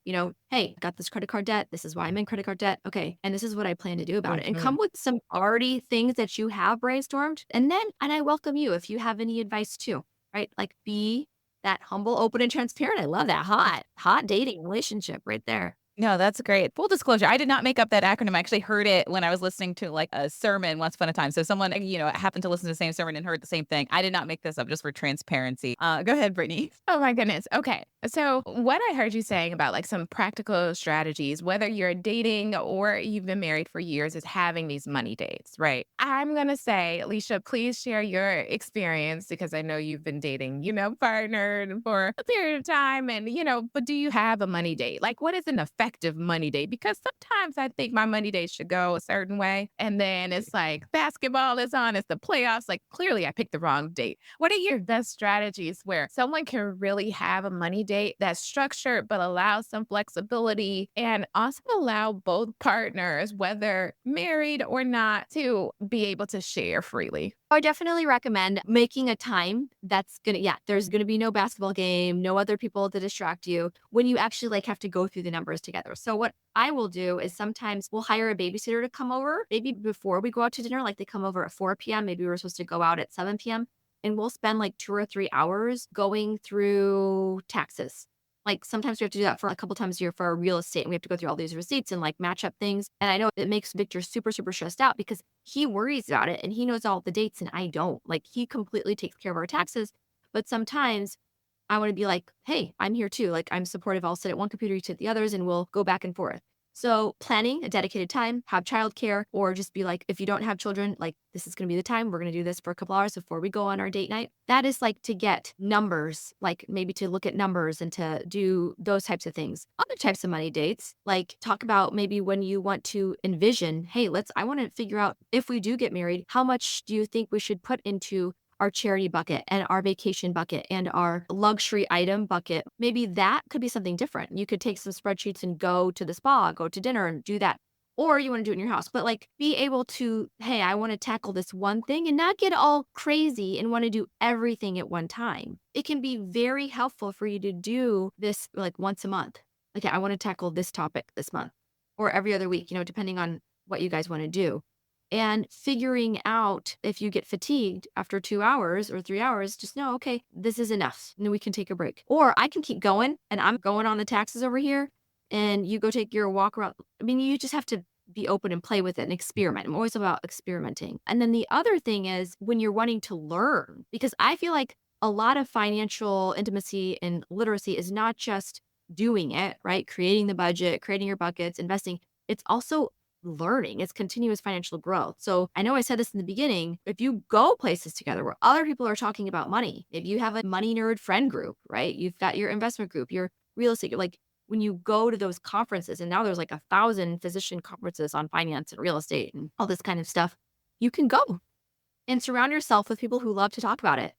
hey, got this credit card debt. This is why I'm in credit card debt. Okay. And this is what I plan to do about it. And come with some already things that you have brainstormed. And I welcome you if you have any advice too, right? Like, be that humble, open, and transparent. I love that. Hot dating relationship right there. No, that's great. Full disclosure, I did not make up that acronym. I actually heard it when I was listening to like a sermon once upon a time. So someone, happened to listen to the same sermon and heard the same thing. I did not make this up, just for transparency. Go ahead, Brittany. Oh my goodness. Okay. So what I heard you saying about like some practical strategies, whether you're dating or you've been married for years, is having these money dates, right? I'm going to say, Lisha, please share your experience because I know you've been dating, partnered for a period of time and, but do you have a money date? Like, what is an effective money date? Because sometimes I think my money date should go a certain way. And then it's like basketball is on, it's the playoffs. Like, clearly I picked the wrong date. What are your best strategies where someone can really have a money date that's structured, but allows some flexibility and also allow both partners, whether married or not, to be able to share freely? I definitely recommend making a time that's there's gonna be no basketball game, no other people to distract you when you actually like have to go through the numbers together. So what I will do is sometimes we'll hire a babysitter to come over, maybe before we go out to dinner, like they come over at 4 p.m. Maybe we were supposed to go out at 7 p.m. And we'll spend like 2 or 3 hours going through taxes. Like, sometimes we have to do that for a couple times a year for our real estate. And we have to go through all these receipts and like match up things. And I know it makes Victor super, super stressed out because he worries about it and he knows all the dates and I don't. Like, he completely takes care of our taxes. But sometimes I want to be like, hey, I'm here too. Like, I'm supportive. I'll sit at one computer, you sit at the others, and we'll go back and forth. So planning a dedicated time, have childcare, or just be like, if you don't have children, like, this is going to be the time. We're going to do this for a couple hours before we go on our date night. That is like to get numbers, like maybe to look at numbers and to do those types of things. Other types of money dates, like talk about maybe when you want to envision, hey, I want to figure out if we do get married, how much do you think we should put into our charity bucket and our vacation bucket and our luxury item bucket? Maybe that could be something different. You could take some spreadsheets and go to the spa, go to dinner and do that. Or you want to do it in your house, but like be able to, hey, I want to tackle this one thing and not get all crazy and want to do everything at one time. It can be very helpful for you to do this like once a month. Okay, I want to tackle this topic this month or every other week, depending on what you guys want to do. And figuring out if you get fatigued after 2 hours or 3 hours, just know, okay, this is enough. And then we can take a break. Or I can keep going and I'm going on the taxes over here and you go take your walk around. I mean, you just have to be open and play with it and experiment. I'm always about experimenting. And then the other thing is when you're wanting to learn, because I feel like a lot of financial intimacy and literacy is not just doing it, right? Creating the budget, creating your buckets, investing. It's also learning. It's continuous financial growth. So I know I said this in the beginning. If you go places together where other people are talking about money, if you have a money nerd friend group, right? You've got your investment group, your real estate, like when you go to those conferences, and now there's like 1,000 physician conferences on finance and real estate and all this kind of stuff, you can go and surround yourself with people who love to talk about it.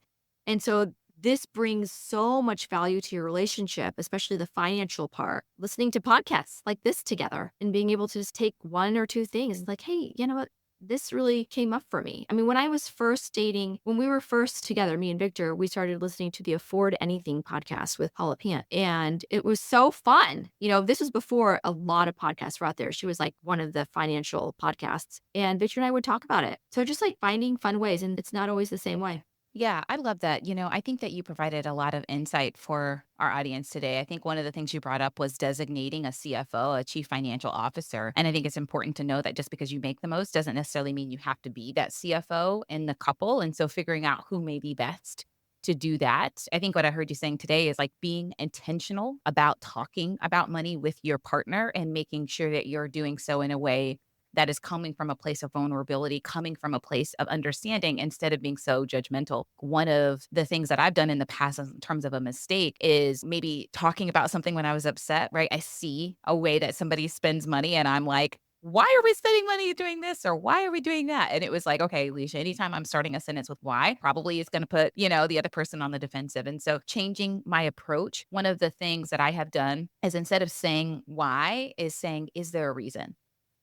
And so this brings so much value to your relationship, especially the financial part. Listening to podcasts like this together and being able to just take one or two things like, hey, you know what? this really came up for me. I mean, when I was first dating, when we were first together, me and Victor, we started listening to the Afford Anything podcast with Paula Pant. And it was so fun. This was before a lot of podcasts were out there. She was like one of the financial podcasts. And Victor and I would talk about it. So just like finding fun ways, and it's not always the same way. Yeah, I love that. I think that you provided a lot of insight for our audience today. I think one of the things you brought up was designating a CFO, a chief financial officer. And I think it's important to know that just because you make the most doesn't necessarily mean you have to be that CFO in the couple. And so figuring out who may be best to do that. I think what I heard you saying today is like being intentional about talking about money with your partner and making sure that you're doing so in a way that is coming from a place of vulnerability, coming from a place of understanding instead of being so judgmental. One of the things that I've done in the past in terms of a mistake is maybe talking about something when I was upset, right? I see a way that somebody spends money and I'm like, why are we spending money doing this? Or why are we doing that? And it was like, okay, Lisha, anytime I'm starting a sentence with why, probably is going to put, the other person on the defensive. And so changing my approach, one of the things that I have done is instead of saying why, is saying, is there a reason?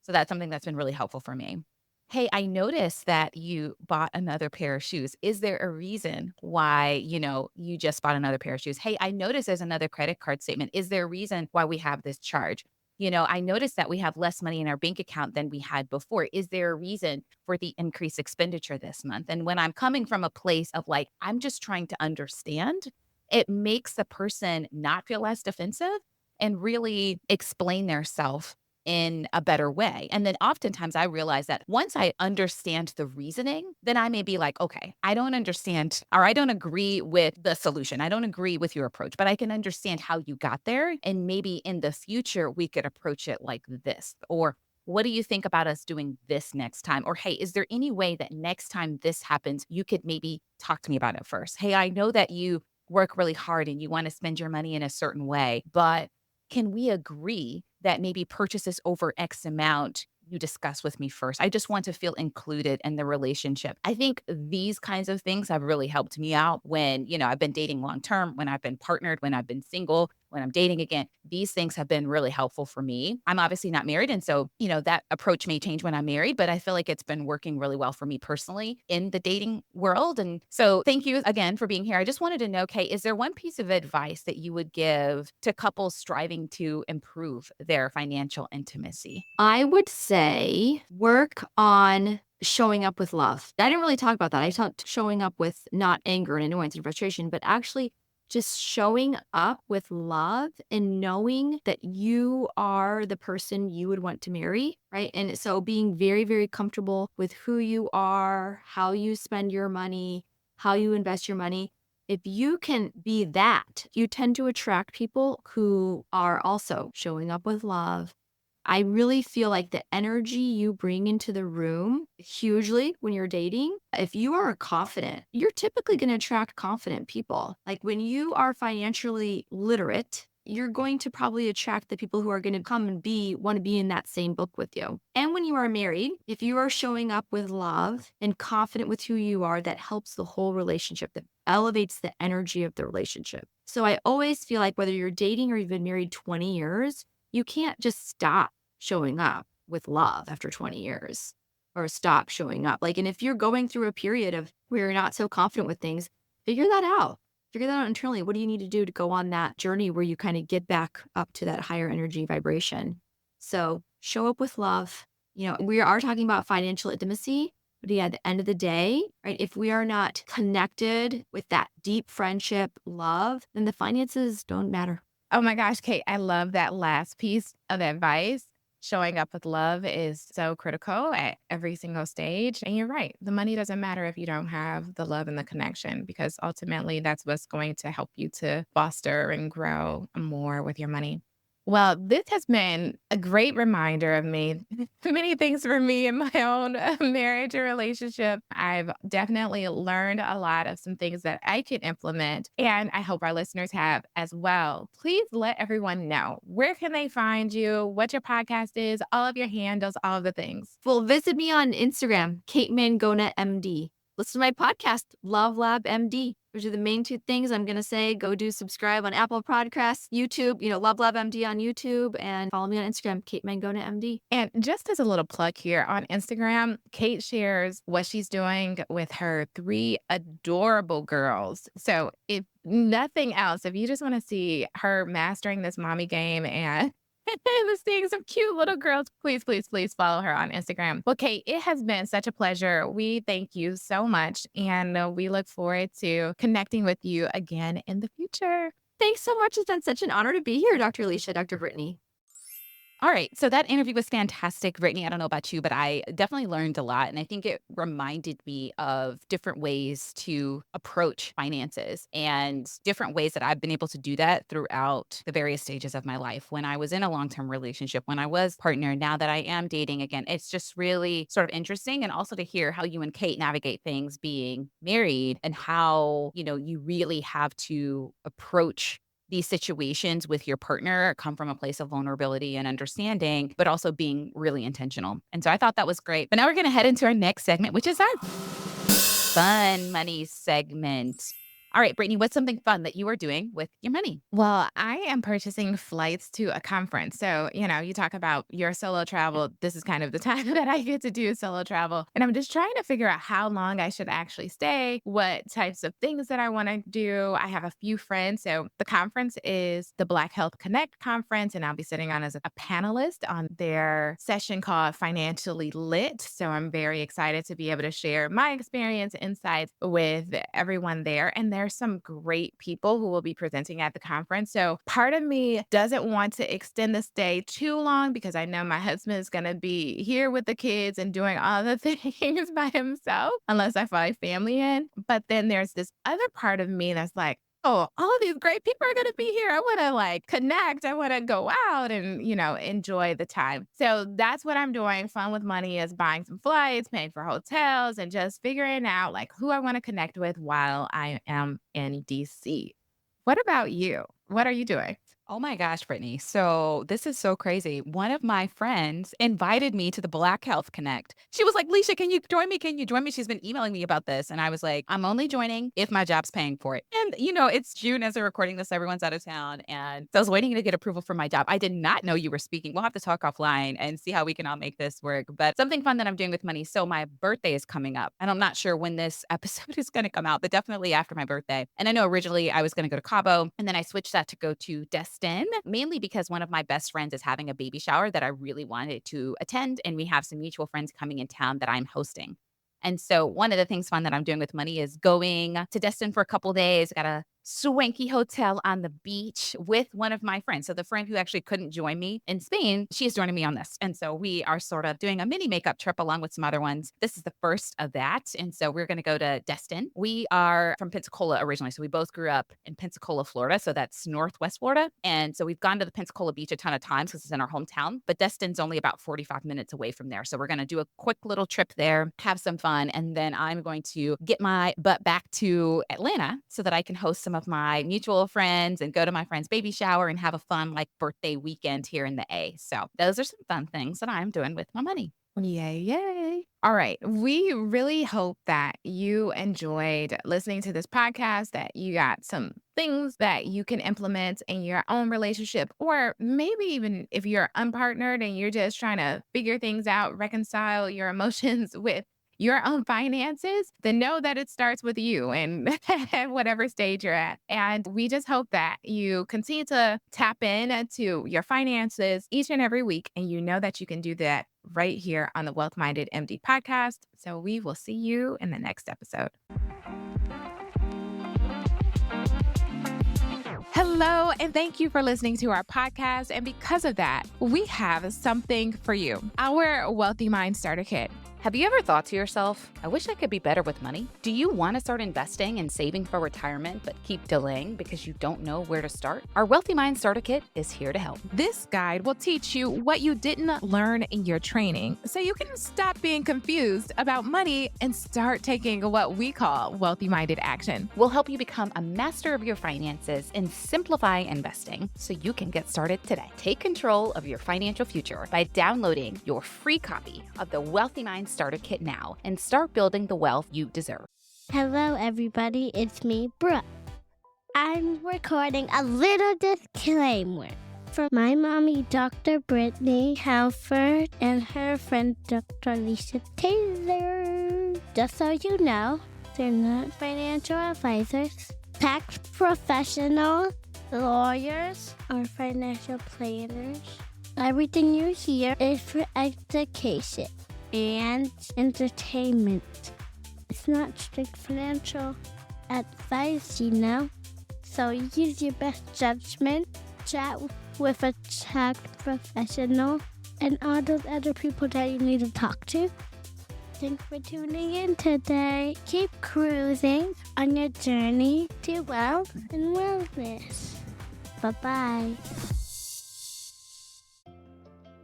So that's something that's been really helpful for me. Hey, I noticed that you bought another pair of shoes. Is there a reason why, you just bought another pair of shoes? Hey, I noticed there's another credit card statement. Is there a reason why we have this charge? I noticed that we have less money in our bank account than we had before. Is there a reason for the increased expenditure this month? And when I'm coming from a place of like, I'm just trying to understand, it makes the person not feel as defensive and really explain their self in a better way. And then oftentimes I realize that once I understand the reasoning, then I may be like, okay, I don't understand or I don't agree with the solution. I don't agree with your approach, but I can understand how you got there. And maybe in the future, we could approach it like this. Or what do you think about us doing this next time? Or hey, is there any way that next time this happens, you could maybe talk to me about it first? Hey, I know that you work really hard and you want to spend your money in a certain way, but can we agree that maybe purchases over X amount you discuss with me first? I just want to feel included in the relationship. I think these kinds of things have really helped me out when, I've been dating long term, when I've been partnered, when I've been single, when I'm dating again. These things have been really helpful for me. I'm obviously not married. And so, that approach may change when I'm married, but I feel like it's been working really well for me personally in the dating world. And so thank you again for being here. I just wanted to know, Kate, is there one piece of advice that you would give to couples striving to improve their financial intimacy? I would say work on showing up with love. I didn't really talk about that. I talked showing up with not anger and annoyance and frustration, but actually just showing up with love and knowing that you are the person you would want to marry, right? And so being very, very comfortable with who you are, how you spend your money, how you invest your money. If you can be that, you tend to attract people who are also showing up with love. I really feel like the energy you bring into the room hugely when you're dating, if you are confident, you're typically going to attract confident people. Like when you are financially literate, you're going to probably attract the people who are going to come and want to be in that same book with you. And when you are married, if you are showing up with love and confident with who you are, that helps the whole relationship, that elevates the energy of the relationship. So I always feel like whether you're dating or you've been married 20 years, you can't just stop showing up with love after 20 years or stop showing up. And if you're going through a period of where you're not so confident with things, figure that out. Figure that out internally. What do you need to do to go on that journey where you kind of get back up to that higher energy vibration? So show up with love. We are talking about financial intimacy, but at the end of the day, right, if we are not connected with that deep friendship, love, then the finances don't matter. Oh my gosh, Kate, I love that last piece of advice. Showing up with love is so critical at every single stage. And you're right. The money doesn't matter if you don't have the love and the connection, because ultimately that's what's going to help you to foster and grow more with your money. Well, this has been a great reminder of me, many things for me in my own marriage and relationship. I've definitely learned a lot of some things that I can implement, and I hope our listeners have as well. Please let everyone know, where can they find you, what your podcast is, all of your handles, all of the things. Well, visit me on Instagram, Kate Mangona MD. Listen to my podcast, Love Lab MD. Those are the main two things I'm going to say. Go do subscribe on Apple Podcasts, YouTube, Love MD on YouTube, and follow me on Instagram, Kate Mangona MD. And just as a little plug here on Instagram, Kate shares what she's doing with her 3 adorable girls. So if nothing else, if you just want to see her mastering this mommy game and seeing some cute little girls, please, please, please follow her on Instagram. Well, Kate, it has been such a pleasure. We thank you so much. And we look forward to connecting with you again in the future. Thanks so much. It's been such an honor to be here, Dr. Lisha, Dr. Brittne. All right. So that interview was fantastic, Brittne. I don't know about you, but I definitely learned a lot. And I think it reminded me of different ways to approach finances and different ways that I've been able to do that throughout the various stages of my life. When I was in a long-term relationship, when I was partnered, now that I am dating again, it's just really sort of interesting. And also to hear how you and Kate navigate things being married and how, you really have to approach these situations with your partner come from a place of vulnerability and understanding, but also being really intentional. And so I thought that was great. But now we're going to head into our next segment, which is our fun money segment. All right, Brittne, what's something fun that you are doing with your money? Well, I am purchasing flights to a conference. So, you talk about your solo travel. This is kind of the time that I get to do solo travel. And I'm just trying to figure out how long I should actually stay, what types of things that I want to do. I have a few friends. So the conference is the Black Health Connect conference, and I'll be sitting on as a panelist on their session called Financially Lit. So I'm very excited to be able to share my experience, insights with everyone there. And there's some great people who will be presenting at the conference. So part of me doesn't want to extend the stay too long because I know my husband is going to be here with the kids and doing all the things by himself, unless I find family in. But then there's this other part of me that's like, oh, all of these great people are going to be here. I want to connect. I want to go out and, enjoy the time. So that's what I'm doing. Fun with money is buying some flights, paying for hotels, and just figuring out who I want to connect with while I am in DC. What about you? What are you doing? Oh my gosh, Brittne. So this is so crazy. One of my friends invited me to the Black Health Connect. She was like, Lisha, can you join me? Can you join me? She's been emailing me about this. And I was like, I'm only joining if my job's paying for it. And, it's June as we're recording this. Everyone's out of town. And so I was waiting to get approval for my job. I did not know you were speaking. We'll have to talk offline and see how we can all make this work. But something fun that I'm doing with money. So my birthday is coming up. And I'm not sure when this episode is going to come out, but definitely after my birthday. And I know originally I was going to go to Cabo, and then I switched that to go to Destin, mainly because one of my best friends is having a baby shower that I really wanted to attend. And we have some mutual friends coming in town that I'm hosting. And so one of the things fun that I'm doing with money is going to Destin for a couple days. Got a swanky hotel on the beach with one of my friends. So the friend who actually couldn't join me in Spain, she is joining me on this. And so we are sort of doing a mini makeup trip along with some other ones. This is the first of that. And so we're going to go to Destin. We are from Pensacola originally. So we both grew up in Pensacola, Florida. So that's Northwest Florida. And so we've gone to the Pensacola beach a ton of times because it's in our hometown, but Destin's only about 45 minutes away from there. So we're going to do a quick little trip there, have some fun. And then I'm going to get my butt back to Atlanta so that I can host some of my mutual friends and go to my friend's baby shower and have a fun birthday weekend here in the A. So those are some fun things that I'm doing with my money. Yay, yay. All right. We really hope that you enjoyed listening to this podcast, that you got some things that you can implement in your own relationship, or maybe even if you're unpartnered and you're just trying to figure things out, reconcile your emotions with your own finances, then know that it starts with you and whatever stage you're at. And we just hope that you continue to tap into your finances each and every week. And you know that you can do that right here on the Wealth Minded MD podcast. So we will see you in the next episode. Hello, and thank you for listening to our podcast. And because of that, we have something for you, our Wealthy Mind Starter Kit. Have you ever thought to yourself, I wish I could be better with money? Do you want to start investing and saving for retirement, but keep delaying because you don't know where to start? Our Wealthy Mind Starter Kit is here to help. This guide will teach you what you didn't learn in your training so you can stop being confused about money and start taking what we call wealthy-minded action. We'll help you become a master of your finances and simplify investing so you can get started today. Take control of your financial future by downloading your free copy of the Wealthy Mind Starter Kit now and start building the wealth you deserve. Hello, everybody. It's me, Brooke. I'm recording a little disclaimer for my mommy, Dr. Brittne Halford, and her friend, Dr. Lisha Taylor. Just so you know, they're not financial advisors, tax professionals, lawyers, or financial planners. Everything you hear is for education and entertainment. It's not strict financial advice, you know. So use your best judgment, chat with a tax professional, and all those other people that you need to talk to. Thanks for tuning in today. Keep cruising on your journey to wealth and wellness. Bye-bye.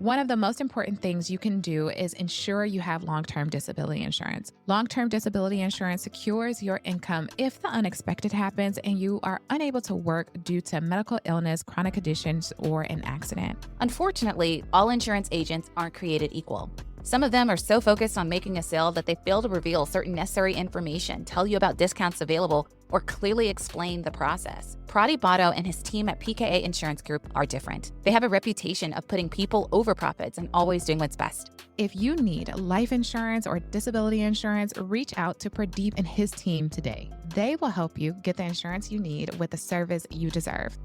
One of the most important things you can do is ensure you have long-term disability insurance. Long-term disability insurance secures your income if the unexpected happens and you are unable to work due to medical illness, chronic conditions, or an accident. Unfortunately, all insurance agents aren't created equal. Some of them are so focused on making a sale that they fail to reveal certain necessary information, tell you about discounts available, or clearly explain the process. Pradeep Botto and his team at PKA Insurance Group are different. They have a reputation of putting people over profits and always doing what's best. If you need life insurance or disability insurance, reach out to Pradeep and his team today. They will help you get the insurance you need with the service you deserve.